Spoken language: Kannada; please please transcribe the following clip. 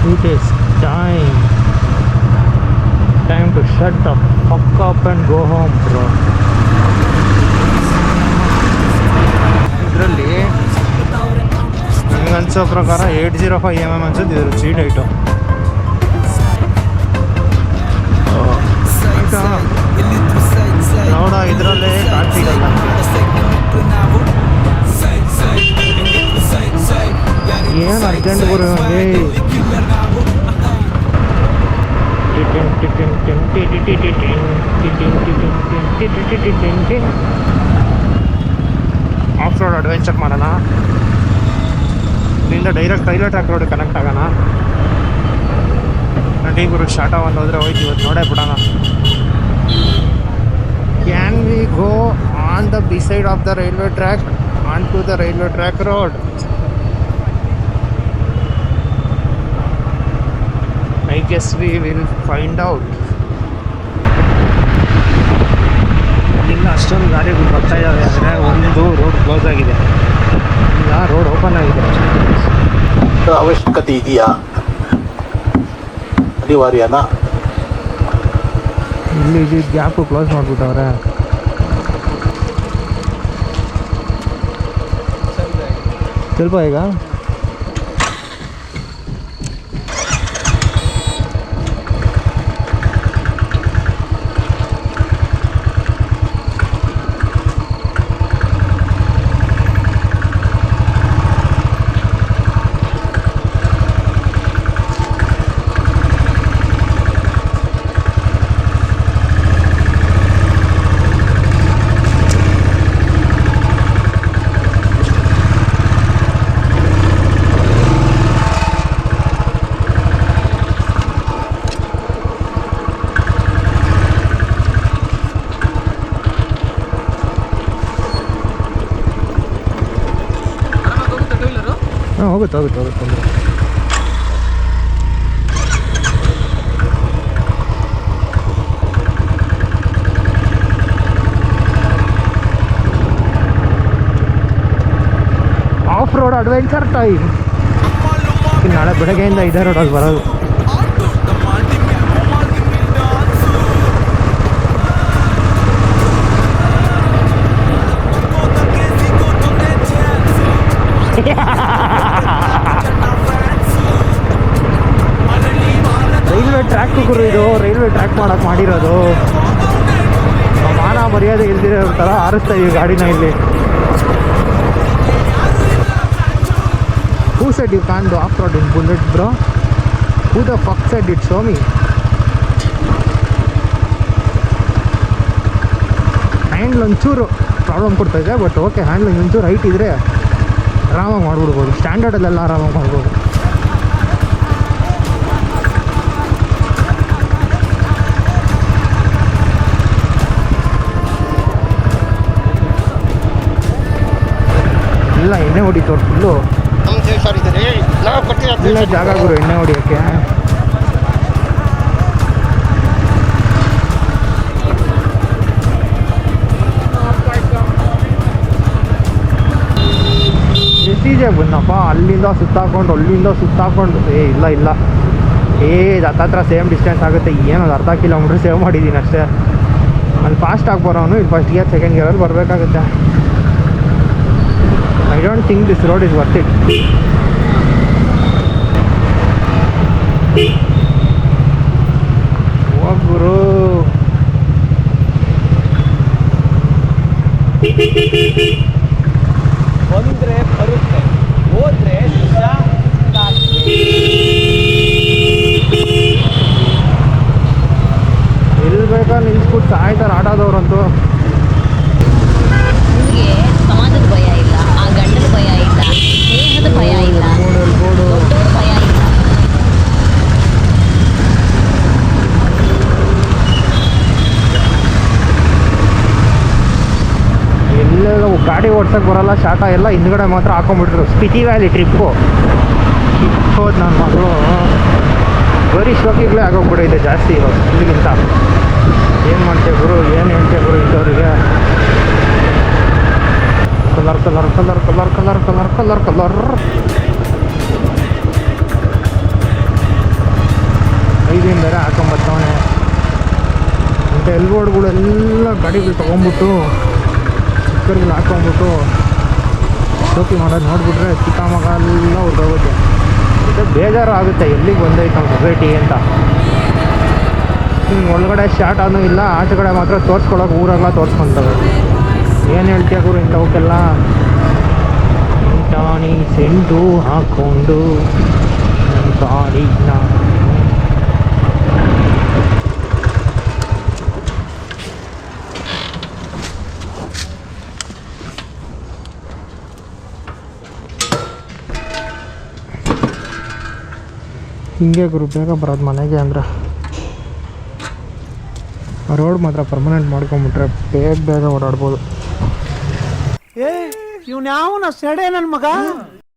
It is time to shut the fuck up and go home, bro. ಇದರಲ್ಲಿ ನನಗೆ ಅನ್ಸೋ ಪ್ರಕಾರ 805 mm ಅನ್ಸುತ್ತೆ ಇದ್ರ ಸೀಟ್ ಹೈಟು. ಆಯ್ತಾ ನೋಡ, ಇದರಲ್ಲೇ ಕಾರ್ ಸಿಗಲ್ಲ. ಏನು ಅರ್ಜೆಂಟ್ ಗುರು ನನಗೆ. ಆಫ್ ರೋಡ್ ಅಡ್ವೆಂಚರ್ ಮಾಡೋಣ. ಇಲ್ಲಿಂದ direct railway track road connect ಆಗೋಣ. ನಡಿ ಗುರು, ಶಾರ್ಟ ಒಂದು ಹೋದರೆ ಹೋಯ್ತು ಇವತ್ತು, ನೋಡೇ ಬಿಡೋಣ. Can we go on the beside of the railway track on to the railway track road? I guess we will find out. ಇಲ್ಲಿಂದ ಅಷ್ಟೊಂದು ಗಾಡಿಗಳು ಬರ್ತಾ ಇದ್ದಾವೆ, ಅಂದರೆ ಒಂದು ರೋಡ್ ಕ್ಲೋಸ್ ಆಗಿದೆ, ಇಲ್ಲ ರೋಡ್ ಓಪನ್ ಆಗಿದೆ. ಅವಶ್ಯಕತೆ ಇದೆಯಾ? ಅನಿವಾರ್ಯನಾ? ಇಲ್ಲಿ ಗ್ಯಾಪು ಕ್ಲೋಸ್ ಮಾಡಿಬಿಟ್ಟವ್ರೆ. ಸ್ವಲ್ಪ ಈಗ ಹೋಗುತ್ತೆ ಆಫ್ ರೋಡ್ ಅಡ್ವೆಂಚರ್ ಟೈಮ್. ನಾಳೆ ಬೆಳಗ್ಗೆಯಿಂದ ಇದೇ ರೋಡಲ್ಲಿ ಬರೋದು. ರೈಲ್ವೆ ಟ್ರ್ಯಾಕ್ ಗುರು, ಇದು ರೈಲ್ವೆ ಟ್ರ್ಯಾಕ್ ಮಾಡಕ್ಕೆ ಮಾಡಿರೋದು. ಮಾನ ಮರ್ಯಾದೆ ಇಲ್ದಿರೋ ಥರ ಆರಿಸ್ತಾ ಈ ಗಾಡಿನ ಇಲ್ಲಿ. Who said you can't do off-road in Bullet, bro? Who the fuck said it? Show me. Handle ಒಂಚೂರು ಪ್ರಾಬ್ಲಮ್ ಕೊಡ್ತಾಯಿದೆ, ಬಟ್ ಓಕೆ, ಹ್ಯಾಂಡ್ಲ್ ಒಂಚೂರು ಹೈಟ್ ಇದ್ದರೆ ಆರಾಮಾಗಿ ಮಾಡ್ಬಿಡ್ಬೋದು. ಸ್ಟ್ಯಾಂಡರ್ಡಲ್ಲೆಲ್ಲ ಆರಾಮಾಗಿ ಮಾಡ್ಬೋದು. ಇಲ್ಲ ಎಣ್ಣೆ ಹೊಡಿತವ್ರು ಫುಲ್ಲು. ಇಲ್ಲ ಜಾಗ ಗುರು ಎಣ್ಣೆ ಹೊಡಿಯೋಕ್ಕೆ. ಎಷ್ಟೀಜೆ ಬಂದಪ್ಪ, ಅಲ್ಲಿಂದ ಸುತ್ತಾಕೊಂಡು ಇಲ್ಲ ಹತ್ತತ್ರ ಸೇಮ್ ಡಿಸ್ಟೆನ್ಸ್ ಆಗುತ್ತೆ. ಏನದು ಅರ್ಧ ಕಿಲೋಮೀಟ್ರ್ ಸೇವ್ ಮಾಡಿದ್ದೀನಿ ಅಷ್ಟೇ. ಅಲ್ಲಿ ಫಾಸ್ಟ್ ಆಗಿ ಬರೋನು ಇಲ್ಲಿ ಫಸ್ಟ್ ಗಿಯರ್ ಸೆಕೆಂಡ್ ಗಿಯರಲ್ಲಿ ಬರಬೇಕಾಗುತ್ತೆ. I don't think this road is worth it. Oh, bro. ಬಂದ್ರೆ ಬರುತ್ತೆ, ಹೋದ್ರೆ ಎಲ್ಲಿ ಬೇಕಾ ನಿಲ್ಸ್ಬಿಟ್ಟು ಸಾಯ್ತಾರೆ ಆಟೋದವ್ರಂತೂ. ಸಮಾಜದ ಭಯ ಇಲ್ಲ, ಆ ಗಂಡದ ಭಯ ಇಲ್ಲ, ಸ್ನೇಹದ ಭಯ ಇಲ್ಲ, ದೊಡ್ಡವ್ರ ಭಯ ಇಲ್ಲ. ಎಲ್ಲೆಲ್ಲ ಗಾಡಿ ಓಡ್ಸೋಕೆ ಬರೋಲ್ಲ, ಶಾಟ ಎಲ್ಲ ಹಿಂದ್ಗಡೆ ಮಾತ್ರ ಹಾಕೊಂಡ್ಬಿಟ್ರು. ಸ್ಪಿತಿ ವ್ಯಾಲಿ ಟ್ರಿಪ್ಪು ಹೋದ್ ನನ್ನ ಮಗಳು ಬರೀ ಶೋಕಿಗಳೇ ಆಗೋಗ್ಬಿಟ್ಟಿದೆ ಜಾಸ್ತಿ ಇವಾಗ ಇಲ್ಲಿಗಿಂತ. ಏನು ಮಾಡ್ತೇವೆ ಗುರು, ಏನು ಹೇಳ್ತೇವೆ ಗುರು ಇಂಥವ್ರಿಗೆ. Colour colour colour colour colour colour colour colour engine ಬೇರೆ ಹಾಕೊಂಬರ್ತಾವನೆ ಮತ್ತು ಎಲ್ಬೋರ್ಡ್ಗಳೆಲ್ಲ ಗಾಡಿಗಳು ತೊಗೊಂಬಿಟ್ಟು ಸ್ಟಿಕ್ಕರ್ಗಳು ಹಾಕೊಂಬಿಟ್ಟು ಶೋಕಿ ಮಾಡೋದು ನೋಡಿಬಿಟ್ರೆ ಚಿಕ್ಕಮಗ ಎಲ್ಲ ಹೊರ್ಟೋಗುತ್ತೆ. ಮತ್ತು ಬೇಜಾರು ಆಗುತ್ತೆ ಎಲ್ಲಿಗೆ ಬಂದೈತೆ ನಮ್ಮ ಸೊಸೈಟಿ ಅಂತ. ಹಿಂಗೆ ಒಳಗಡೆ ಶಾರ್ಟ್ ಅನ್ನೂ ಇಲ್ಲ, ಆಚೆ ಕಡೆ ಮಾತ್ರ ತೋರಿಸ್ಕೊಳಕ್ಕೆ ಊರೆಲ್ಲ ತೋರಿಸ್ಕೊಂತವೆ. ಏನು ಹೇಳ್ತೀಯ ಗುರು ಇಂಥವಕ್ಕೆಲ್ಲ? ಟಾಣಿ ಸೆಂಟು ಹಾಕ್ಕೊಂಡು ನನ್ನ ಗಾಡಿನ ಹಿಂಗೆ ಗುರು ಬೇಗ ಬರೋದು ಮನೆಗೆ ಅಂದ್ರೆ. ರೋಡ್ ಮಾತ್ರ ಪರ್ಮನೆಂಟ್ ಮಾಡ್ಕೊಂಬಿಟ್ರೆ ಬೇಗ ಓಡಾಡ್ಬೋದು. ಇವ್ನು ಯಾವನ ಸೆಡೆ ನನ್ನ ಮಗ